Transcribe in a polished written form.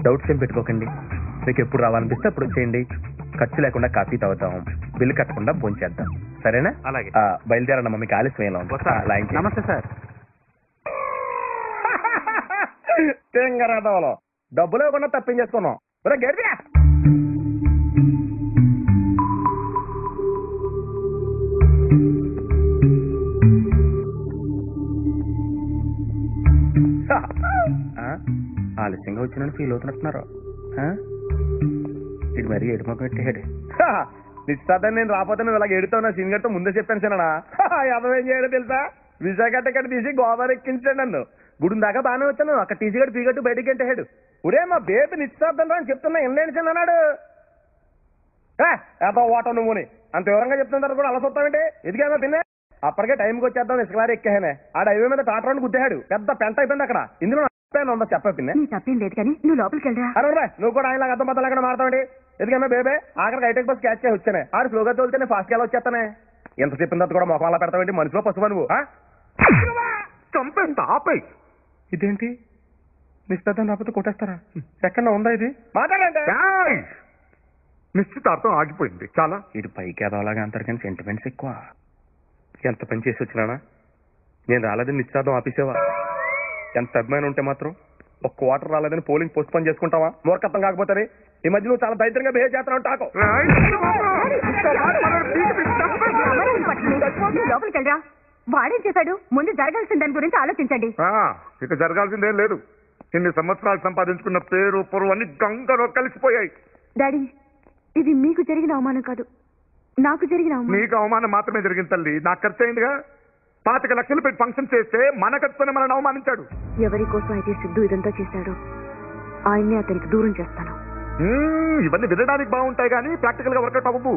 Doubts ఏం పెట్టుకోకండి. మీకు ఎప్పుడు రావాలనిపిస్తే అప్పుడు వచ్చేయండి. ఖర్చు లేకుండా కాఫీ తాగుతాం, బిల్లు కట్టకుండా ఫోన్ చేద్దాం. సరేనా? అలాగే. బయలుదేరమ్మా, మీకు ఆలస్యం ఉంది. నమస్తే సార్. డబ్బులు ఇవ్వకుండా తప్పించేసుకున్నాం. గడిపా ఆలస్యంగా వచ్చిన ఫీల్ అవుతున్నట్టున్నారు. ఇది మరీ ఎడుమొక్క పెట్టాడు. నిశ్చితార్థం నేను రాకపోతే నువ్వు ఇలాగ ఎడుతావు. నా సీనియర్తో ముందే చెప్పాను సినా. అర్థం ఏం చేయడం తెలుసా? విశాఖ టికెట్ తీసి గోదావరి ఎక్కించాడు నన్ను. గుడి దాకా బాగానే వచ్చాను. అక్కడ టీసీ గడు పీగట్టు బయటికి ఎంటాడు. ఉడే మా బేబీ నిశ్చితార్థం రా అని చెప్తున్నా ఎన్నేసి అన్నాడు. ఏదో ఓట నువ్వుని అంత వివరంగా చెప్తున్న కూడా అలా చూస్తామంటే ఎదిగామో తిన్నే. అప్పటికే టైంకి వచ్చేద్దాం ఇసుకలారి ఎక్కానే. ఆ హైవే మీద టాటరాన్ని గుద్దాడు. పెద్ద పెంట అయిపోయింది అక్కడ. ఇందులో ఉందా చెప్పిన్నే. తప్పేం లేదు కానీ నువ్వు లోపలికి వెళ్ళరా. అరే నువ్వు కూడా ఆయన అర్థం బద్దలు అక్కడ మారుతావండి. ఎదిగామో బేబే ఆఖరికి హైటెక్ బస్ క్యాచ్ చేసి వచ్చానే. ఆడు స్లోగా తోలితే నేను ఫాస్ట్గా వచ్చేస్తానే. ఎంత చెప్పిన తర్వాత కూడా మొఖం అలా పెడతావండి. మనిషిలో పసుపు నువ్వు చంపేస్తా. ఆపై ఇదేంటి నిశ్చితార్థం రాకపోతే కొట్టేస్తారా? ఎక్కడ ఉందా ఇది? మాట్లాడండి. నిశ్చితార్థం ఆగిపోయింది చాలా. ఇటు పైకి ఎదవలాగా అంటారు కానీ సెంటిమెంట్స్ ఎక్కువ. ఎంత పని చేసి వచ్చినానా? నేను రాలేదని నిశ్చితార్థం ఆపేసేవా? ఎంత అభిమానం ఉంటే మాత్రం ఒక్క వాటర్ రాలేదని పోలింగ్ పోస్ట్ పోన్ చేసుకుంటావా? మూర్ఖత్వం కాకపోతే ఈ మధ్య నువ్వు చాలా దైత్యంగా బిహేవ్ చేస్తున్నావు. టాకో లోపలికి వెళ్ళరా. వాడేం చేశాడు? ముందు జరగాల్సిన దాని గురించి ఆలోచించండి. ఇక జరగాల్సిందేం లేదు. ఇన్ని సంవత్సరాలు సంపాదించుకున్న పేరు పొరువు అన్ని గంగలో కలిసిపోయాయి. డాడీ, ఇది మీకు జరిగిన అవమానం కాదు, నాకు జరిగిన అవమానం. నీకు అవమానం మాత్రమే జరిగింది తల్లి. నాకు ఖర్చు అయిందిగా. 25 లక్షలు పెట్టి ఫంక్షన్ చేస్తే మన ఖర్చుతోనే మనల్ని అవమానించాడు. ఎవరి కోసం అయితే సిద్ధు ఇదంతా చేశాడో ఆయన్ని అతనికి దూరం చేస్తాను. ఇవన్నీ వినడానికి బాగుంటాయి కానీ ప్రాక్టికల్ గా వర్కౌట్ అవ్వవు.